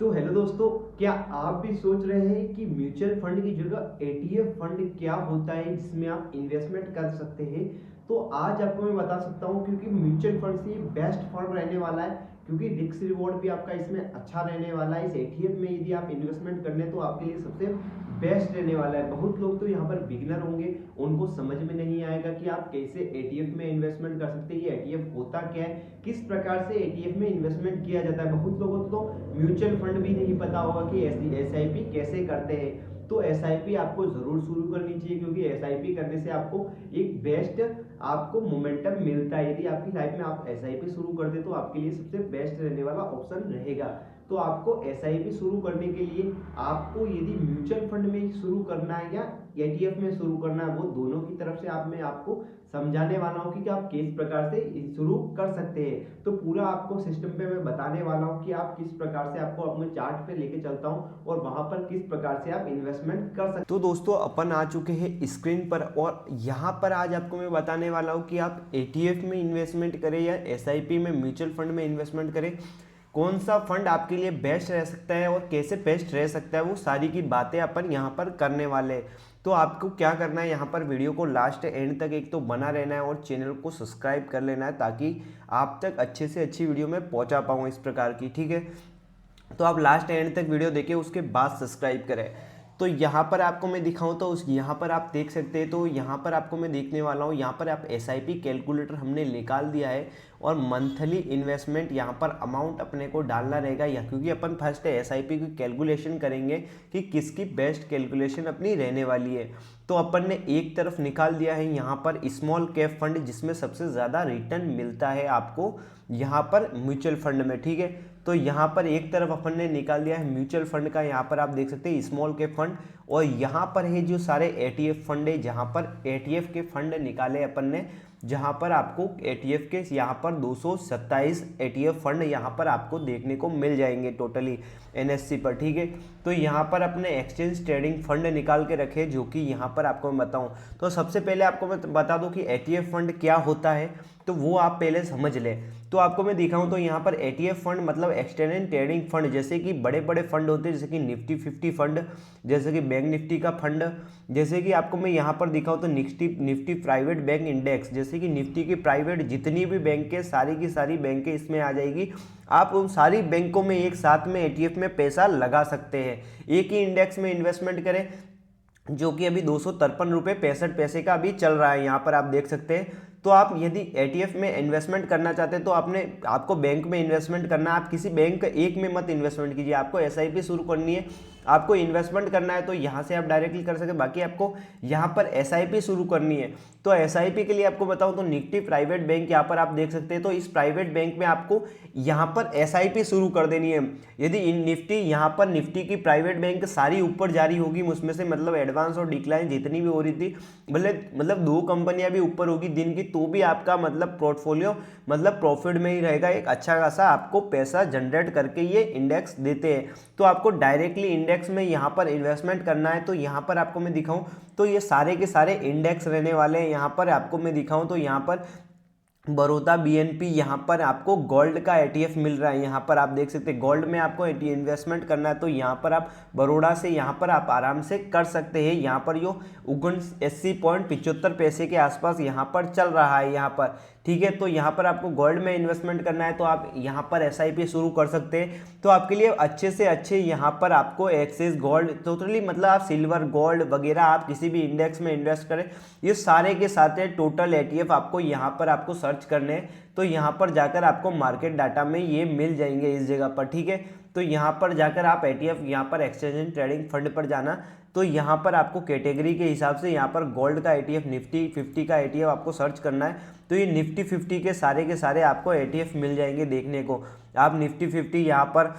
तो हेलो दोस्तों, क्या आप भी सोच रहे हैं कि म्यूचुअल फंड की जगह एटीएफ फंड क्या होता है जिसमें आप इन्वेस्टमेंट कर सकते हैं। तो आज आपको मैं बता सकता हूं, क्योंकि म्यूचुअल फंड से बेस्ट फंड रहने वाला है, क्योंकि रिस्क रिवॉर्ड भी आपका इसमें अच्छा रहने वाला है। इस एटीएफ में यदि आप इन्वेस्टमेंट कर लें तो आपके लिए सबसे बेस्ट रहने वाला है। बहुत लोग तो यहाँ पर बिगिनर होंगे, उनको समझ में नहीं आएगा कि आप कैसे एटीएफ में इन्वेस्टमेंट कर सकते हैं, ये एटीएफ होता क्या है, किस प्रकार से एटीएफ में इन्वेस्टमेंट किया जाता है। बहुत लोगों को तो म्यूचुअल फंड भी नहीं पता होगा कि एसआईपी कैसे करते हैं। तो एसआईपी आपको जरूर शुरू करनी चाहिए, क्योंकि एसआईपी करने से आपको एक बेस्ट आपको मोमेंटम मिलता है। यदि आपकी लाइफ में आप एसआईपी शुरू कर दे तो आपके लिए सबसे बेस्ट रहने वाला ऑप्शन रहेगा। तो आपको एसआईपी शुरू करने के लिए आपको यदि म्यूचुअल फंड में शुरू करना है या एटीएफ में शुरू करना है, वो दोनों की तरफ से मैं आपको समझाने वाला हूँ कि आप किस प्रकार से शुरू कर सकते हैं। तो पूरा आपको सिस्टम पे मैं बताने वाला हूँ कि आप किस प्रकार से, आपको अपने चार्ट पे लेके चलता हूँ और वहां पर किस प्रकार से आप इन्वेस्टमेंट कर सकते। तो दोस्तों, अपन आ चुके हैं स्क्रीन पर और यहाँ पर आज आपको मैं बताने वाला हूँ कि आप एटीएफ में इन्वेस्टमेंट करें या एसआईपी में, म्यूचुअल फंड में इन्वेस्टमेंट करें, कौन सा फंड आपके लिए बेस्ट रह सकता है और कैसे बेस्ट रह सकता है, वो सारी की बातें अपन यहाँ पर करने वाले हैं। तो आपको क्या करना है, यहाँ पर वीडियो को लास्ट एंड तक एक तो बना रहना है और चैनल को सब्सक्राइब कर लेना है, ताकि आप तक अच्छे से अच्छी वीडियो में पहुँचा पाऊँ इस प्रकार की। ठीक है, तो आप लास्ट एंड तक वीडियो देखें, उसके बाद सब्सक्राइब करें। तो यहाँ पर आपको मैं दिखाऊं तो उस यहाँ पर आप देख सकते हैं। तो यहाँ पर आपको मैं देखने वाला हूँ, यहाँ पर आप एसआईपी कैलकुलेटर हमने निकाल दिया है और मंथली इन्वेस्टमेंट यहाँ पर अमाउंट अपने को डालना रहेगा, या क्योंकि अपन फर्स्ट एसआईपी की कैलकुलेशन करेंगे कि किसकी बेस्ट कैलकुलेशन अपनी रहने वाली है। तो अपन ने एक तरफ निकाल दिया है यहाँ पर स्मॉल कैप फंड, जिसमें सबसे ज़्यादा रिटर्न मिलता है आपको यहाँ पर म्यूचुअल फंड में। ठीक है, तो यहाँ पर एक तरफ अपन ने निकाल दिया है म्यूचुअल फंड का, यहाँ पर आप देख सकते हैं स्मॉल कैप फंड, और यहाँ पर है जो सारे एटीएफ फंड है, जहाँ पर एटीएफ के फंड निकाले अपन ने, जहाँ पर आपको एटीएफ के यहाँ पर 227 एटीएफ फंड यहाँ पर आपको देखने को मिल जाएंगे टोटली एनएससी पर। ठीक है, तो यहाँ पर अपने एक्सचेंज ट्रेडिंग फंड निकाल के रखे, जो कि यहाँ पर आपको मैं बताऊँ तो सबसे पहले आपको मैं बता दूँ कि एटीएफ फंड क्या होता है, तो वो आप पहले समझ लें। तो आपको मैं दिखाऊं तो यहाँ पर एटीएफ फंड मतलब एक्सचेंज ट्रेडिंग फंड, जैसे कि बड़े बड़े फंड होते हैं, जैसे कि निफ्टी 50 फंड, जैसे कि बैंक निफ्टी का फंड, जैसे कि आपको मैं यहाँ पर दिखाऊं तो निफ्टी प्राइवेट बैंक इंडेक्स, जैसे कि निफ्टी की प्राइवेट जितनी भी बैंक सारी की सारी बैंकें इसमें आ जाएगी। आप उन सारी बैंकों में एक साथ में एटीएफ में पैसा लगा सकते हैं, एक ही इंडेक्स में इन्वेस्टमेंट करें, जो कि अभी 253 रुपये 65 पैसे का अभी चल रहा है, यहाँ पर आप देख सकते हैं। तो आप यदि एटीएफ में इन्वेस्टमेंट करना चाहते हैं तो आपको बैंक में इन्वेस्टमेंट करना है। आप किसी बैंक एक में मत इन्वेस्टमेंट कीजिए, आपको एसआईपी शुरू करनी है, आपको इन्वेस्टमेंट करना है तो यहाँ से आप डायरेक्टली कर सकते हैं। बाकी आपको यहाँ पर एसआईपी शुरू करनी है, तो एसआईपी के लिए आपको बताऊँ तो निफ्टी प्राइवेट बैंक यहाँ पर आप देख सकते हैं। तो इस प्राइवेट बैंक में आपको यहाँ पर एसआईपी शुरू कर देनी है। यदि निफ्टी यहाँ पर निफ्टी की प्राइवेट बैंक सारी ऊपर जारी होगी, उसमें से मतलब एडवांस और डिक्लाइन जितनी भी हो रही थी, मतलब दो कंपनियां भी ऊपर होगी दिन की, तो भी आपका मतलब पोर्टफोलियो मतलब प्रॉफिट में ही रहेगा, एक अच्छा खासा आपको पैसा जनरेट करके ये इंडेक्स देते हैं। तो आपको डायरेक्टली इंडेक्स में यहाँ पर इन्वेस्टमेंट करना है। तो यहाँ पर आपको मैं दिखाऊं तो ये सारे के सारे इंडेक्स रहने वाले हैं। यहाँ पर आपको मैं दिखाऊं तो यहाँ पर बड़ौदा बीएनपी, यहाँ पर आपको गोल्ड का एटीएफ मिल रहा है। यहाँ पर आप देख सकते हैं गोल्ड में आपको इन्वेस्टमेंट करना है, तो यहाँ पर आप बड़ौदा से यहाँ पर आप आराम से कर सकते हैं। यहाँ पर जो 79.75 पैसे के आसपास यहाँ पर चल रहा है यहाँ पर। ठीक है, तो यहाँ पर आपको गोल्ड में इन्वेस्टमेंट करना है तो आप यहाँ पर एसआईपी शुरू कर सकते हैं। तो आपके लिए अच्छे से अच्छे यहाँ पर आपको एक्सेस गोल्ड टोटली, मतलब आप सिल्वर गोल्ड वगैरह आप किसी भी इंडेक्स में इन्वेस्ट करें, ये सारे के साथ टोटल एटीएफ आपको यहाँ पर आपको सर्च करने हैं। तो यहाँ पर जाकर आपको मार्केट डाटा में ये मिल जाएंगे इस जगह पर। ठीक है, तो यहाँ पर जाकर आप एटीएफ यहाँ पर एक्सचेंज ट्रेडिंग फंड पर जाना, तो यहाँ पर आपको कैटेगरी के हिसाब से यहाँ पर गोल्ड का एटीएफ, निफ्टी 50 का एटीएफ आपको सर्च करना है। तो ये निफ्टी 50 के सारे आपको एटीएफ मिल जाएंगे देखने को। आप निफ्टी 50 यहाँ पर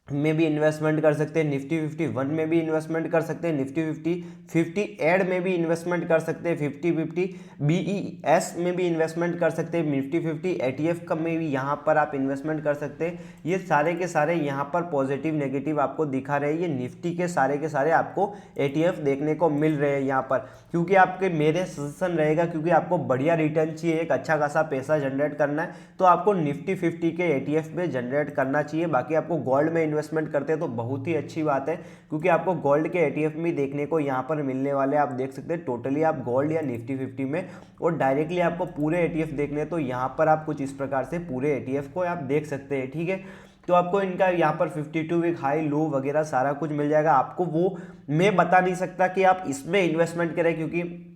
में भी इन्वेस्टमेंट कर सकते हैं, निफ्टी 51 में भी इन्वेस्टमेंट कर सकते हैं, निफ्टी 50 एड में भी इन्वेस्टमेंट कर सकते हैं, 50 बीईएस में भी इन्वेस्टमेंट कर सकते हैं, निफ्टी 50 एटीएफ का में भी यहाँ पर आप इन्वेस्टमेंट कर सकते हैं। ये सारे के सारे यहाँ पर पॉजिटिव नेगेटिव आपको दिखा रहे हैं, ये निफ्टी के सारे आपको एटीएफ देखने को मिल रहे हैं यहाँ पर। क्योंकि आपके मेरे सजेशन रहेगा, क्योंकि आपको बढ़िया रिटर्न चाहिए, एक अच्छा खासा पैसा जनरेट करना है, तो आपको निफ्टी 50 के एटीएफ में जनरेट करना चाहिए। बाकी आपको गोल्ड में इन्वेस्टमेंट करते हैं तो बहुत ही अच्छी बात है, क्योंकि आपको गोल्ड के ETF भी देखने को यहाँ पर मिलने वाले, आप देख सकते हैं टोटली आप गोल्ड या निफ्टी 50 में, और डायरेक्टली आपको पूरे ETF देखने तो यहाँ पर आप कुछ इस प्रकार से पूरे ETF को आप देख सकते हैं। ठीक है, तो आपको इनका यहाँ पर 52 वीक हाई लो वगैरह सारा कुछ मिल जाएगा आपको। वो मैं बता नहीं सकता कि आप इसमें इन्वेस्टमेंट करें, क्योंकि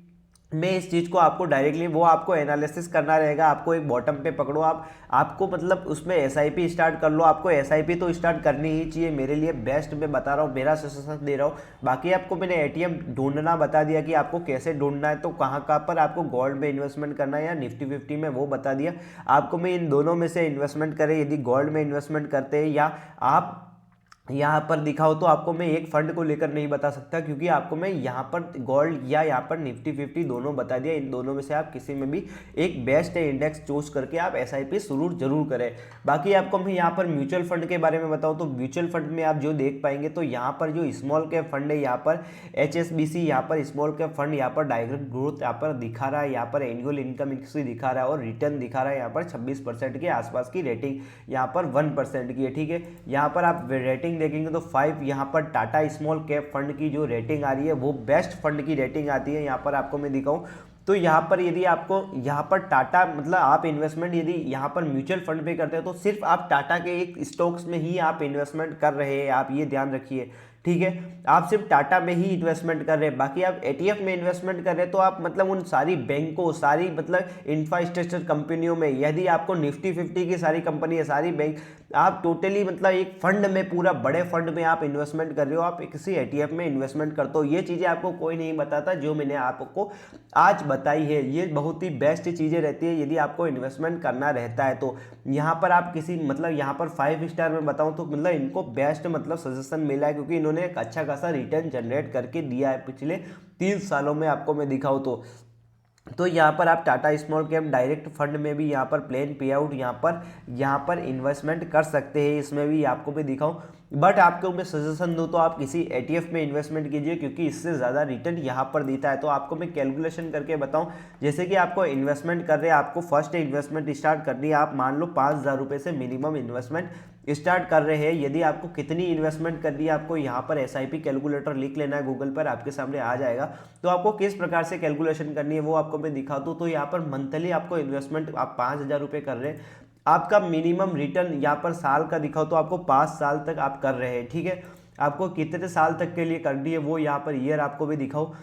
मैं इस चीज़ को आपको डायरेक्टली, वो आपको एनालिसिस करना रहेगा। आपको एक बॉटम पे पकड़ो, आपको मतलब उसमें एसआईपी स्टार्ट कर लो। आपको एसआईपी तो स्टार्ट करनी ही चाहिए, मेरे लिए बेस्ट मैं बता रहा हूँ, मेरा सजेशन दे रहा हूँ। बाकी आपको मैंने एटीएम ढूंढना बता दिया कि आपको कैसे ढूंढना है, तो कहाँ पर आपको गोल्ड में इन्वेस्टमेंट करना है या निफ्टी 50 में, वो बता दिया आपको। मैं इन दोनों में से इन्वेस्टमेंट करें, यदि गोल्ड में इन्वेस्टमेंट करते हैं या आप यहाँ पर दिखाओ, तो आपको मैं एक फंड को लेकर नहीं बता सकता, क्योंकि आपको मैं यहाँ पर गोल्ड या यहाँ पर निफ्टी 50 दोनों बता दिया। इन दोनों में से आप किसी में भी एक बेस्ट इंडेक्स चूज करके आप एसआईपी जरूर करें। बाकी आपको मैं यहाँ पर म्यूचुअल फंड के बारे में बताऊँ तो म्यूचुअल फंड में आप जो देख पाएंगे, तो यहाँ पर जो स्मॉल कैप फंड है, यहाँ पर HSBC, यहाँ पर स्मॉल कैप फंड, यहाँ पर डायरेक्ट ग्रोथ यहाँ पर दिखा रहा है, यहाँ पर एनुअल इनकम दिखा रहा है और रिटर्न दिखा रहा है यहाँ पर 26% के आसपास की रेटिंग, यहाँ पर 1% की है। ठीक है, यहाँ पर आप रेटिंग देखेंगे तो 5 यहाँ पर टाटा स्मॉल कैप फंड की जो रेटिंग आ रही है वो बेस्ट फंड की रेटिंग आती है। यहाँ पर आपको मैं दिखाऊं तो यहाँ पर यदि आपको यहाँ पर टाटा, मतलब आप इन्वेस्टमेंट यदि यहाँ पर म्यूचुअल फंड पे करते हो तो सिर्फ आप टाटा के एक स्टॉक्स में ही आप इन्वेस्टमेंट कर रहे हैं, आप ये ध्यान रखिए। ठीक है, आप सिर्फ टाटा में ही इन्वेस्टमेंट कर रहे हैं, बाकी आप ETF में इन्वेस्टमेंट कर रहे हैं तो आप मतलब उन सारी बैंकों, सारी मतलब इंफ्रास्ट्रक्चर कंपनियों में, यदि आपको निफ्टी 50 की सारी कंपनी है, सारी बैंक, आप टोटली मतलब एक फंड में, पूरा बड़े फंड में आप इन्वेस्टमेंट कर रहे हो, आप किसी ETF में इन्वेस्टमेंट करते हो। ये चीज़ें आपको कोई नहीं बताता, जो मैंने आपको आज बताई है ये बहुत ही बेस्ट चीज़ें रहती है यदि आपको इन्वेस्टमेंट करना रहता है। तो यहाँ पर आप किसी मतलब यहाँ पर 5 स्टार में बताऊँ तो मतलब इनको बेस्ट मतलब सजेशन मिला है, क्योंकि इन्होंने एक अच्छा खासा रिटर्न जनरेट करके दिया है पिछले 3 सालों में। आपको मैं दिखाऊँ तो यहाँ पर आप Tata small cap direct fund में भी यहाँ पर प्लेन पे आउट यहाँ पर इन्वेस्टमेंट कर सकते हैं, इसमें भी आपको मैं दिखाऊं। बट आपको मैं सजेशन दूं तो आप किसी ETF में इन्वेस्टमेंट कीजिए, क्योंकि इससे ज़्यादा रिटर्न यहाँ पर देता है। तो आपको मैं कैलकुलेशन करके बताऊं, जैसे कि आपको इन्वेस्टमेंट कर रहे हैं, आपको फर्स्ट इन्वेस्टमेंट स्टार्ट करनी है, आप मान लो 5,000 रुपये से मिनिमम इन्वेस्टमेंट स्टार्ट कर रहे हैं। यदि आपको कितनी इन्वेस्टमेंट करनी है, आपको यहाँ पर SIP कैलकुलेटर लिख लेना है, गूगल पर आपके सामने आ जाएगा। तो आपको किस प्रकार से कैलकुलेशन करनी है वो आपको मैं दिखा दूँ। तो यहाँ पर मंथली आपको इन्वेस्टमेंट आप 5,000 रुपये कर रहे हैं, आपका मिनिमम रिटर्न यहाँ पर साल का दिखाओ तो आपको 5 साल तक आप कर रहे हैं। ठीक है, आपको कितने साल तक के लिए करनी है वो यहाँ पर ईयर आपको भी दिखाओ,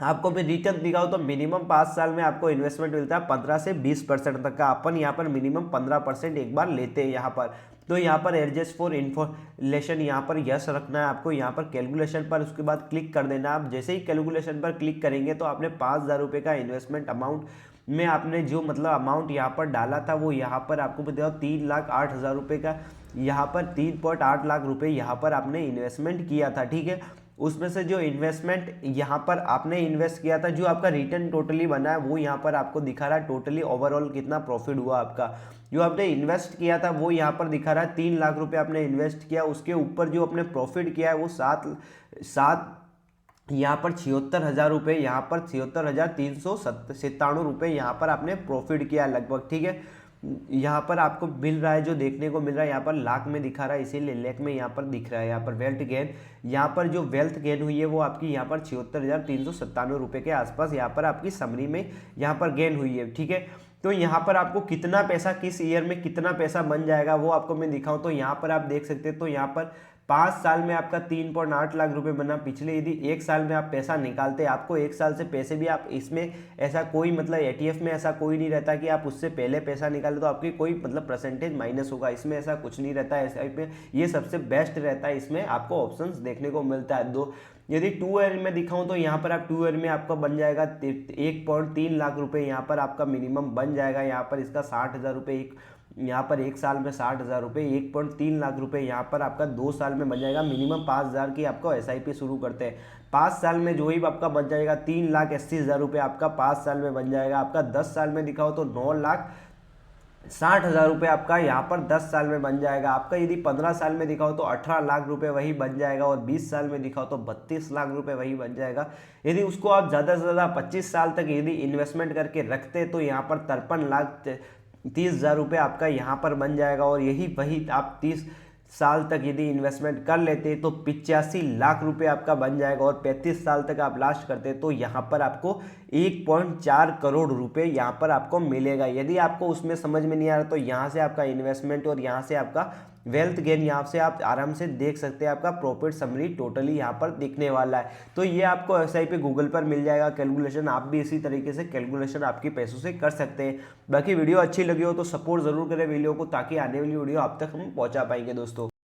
आपको भी रिटर्न दिखाओ तो मिनिमम 5 साल में आपको इन्वेस्टमेंट मिलता है 15 से 20% तक का। अपन यहाँ पर मिनिमम 15% एक बार लेते हैं यहाँ पर। तो यहाँ पर एडजस्ट फॉर इन्फॉर्मेशन यहाँ पर यस रखना है आपको, यहाँ पर कैलकुलेशन पर उसके बाद क्लिक कर देना। आप जैसे ही कैलकुलेशन पर क्लिक करेंगे तो आपने 5,000 रुपये का इन्वेस्टमेंट अमाउंट में आपने जो मतलब अमाउंट यहाँ पर डाला था वो यहाँ पर आपको बताओ 3,08,000 रुपये का, यहाँ पर 3.8 लाख रुपए यहाँ पर आपने इन्वेस्टमेंट किया था। ठीक है, उसमें से जो इन्वेस्टमेंट यहाँ पर आपने इन्वेस्ट किया था, जो आपका रिटर्न टोटली बना है वो यहाँ पर आपको दिखा रहा है, टोटली ओवरऑल कितना प्रॉफिट हुआ आपका। जो आपने इन्वेस्ट किया था वो यहाँ पर दिखा रहा है 3 लाख रुपए आपने इन्वेस्ट किया, उसके ऊपर जो आपने प्रॉफिट किया है वो सात यहाँ पर 76,000 रुपये, यहाँ पर 76,397 रुपये यहाँ पर आपने प्रॉफिट किया लगभग। ठीक है, यहाँ पर आपको मिल रहा है, जो देखने को मिल रहा है यहाँ पर लाख में दिखा रहा है, इसीलिए लाख में यहाँ पर दिख रहा है। यहाँ पर वेल्थ गेन, यहाँ पर जो वेल्थ गेन हुई है वो आपकी यहाँ पर 76,397 रुपये के आसपास यहाँ पर आपकी समरी में यहाँ पर गेन हुई है। ठीक है, तो यहाँ पर आपको कितना पैसा किस ईयर में कितना पैसा बन जाएगा वो आपको मैं दिखाऊं। तो यहाँ पर आप देख सकते हैं, तो यहाँ पर 5 साल में आपका 3.8 लाख रुपए बना। पिछले यदि 1 साल में आप पैसा निकालते, आपको 1 साल से पैसे भी आप इसमें ऐसा कोई मतलब ETF में ऐसा कोई नहीं रहता कि आप उससे पहले पैसा निकाले तो आपकी कोई मतलब परसेंटेज माइनस होगा, इसमें ऐसा कुछ नहीं रहता है। SIP में ये सबसे बेस्ट रहता है, इसमें आपको ऑप्शंस देखने को मिलता है। यदि 2 ईयर में दिखाऊं तो यहाँ पर आप 2 ईयर में आपका बन जाएगा 1.3 लाख रुपए, यहाँ पर आपका मिनिमम बन जाएगा। यहाँ पर इसका 60,000 रुपये यहाँ पर 1 साल में 60,000 रुपये, 1.3 लाख रुपए यहाँ पर आपका 2 साल में बन जाएगा। मिनिमम 5,000 की आपको SIP शुरू करते हैं, 5 साल में जो ही आपका बन जाएगा 3,80,000 रुपये आपका 5 साल में बन जाएगा। आपका 10 साल में दिखाओ तो 9,60,000 रुपये आपका यहाँ पर 10 साल में बन जाएगा। आपका यदि 15 साल में दिखाओ तो 18 लाख रुपए वही बन जाएगा, और 20 साल में दिखाओ तो 32 लाख रुपए वही बन जाएगा। यदि उसको आप ज़्यादा से ज़्यादा 25 साल तक यदि इन्वेस्टमेंट करके रखते तो यहाँ पर 53,30,000 रुपये आपका यहाँ पर बन जाएगा, और यही वही आप साल तक यदि इन्वेस्टमेंट कर लेते तो 85 लाख रुपए आपका बन जाएगा, और 35 साल तक आप लास्ट करते तो यहाँ पर आपको 1.4 करोड़ रुपए यहाँ पर आपको मिलेगा। यदि आपको उसमें समझ में नहीं आ रहा तो यहाँ से आपका इन्वेस्टमेंट और यहाँ से आपका वेल्थ गेन यहाँ से आप आराम से देख सकते हैं। आपका प्रॉफिट समरी टोटली यहाँ पर दिखने वाला है। तो ये आपको एसआईपी गूगल पर मिल जाएगा कैलकुलेशन, आप भी इसी तरीके से कैलकुलेशन आपके पैसों से कर सकते हैं। बाकी वीडियो अच्छी लगी हो तो सपोर्ट जरूर करें वीडियो को, ताकि आने वाली वीडियो आप तक हम पहुँचा पाएंगे दोस्तों।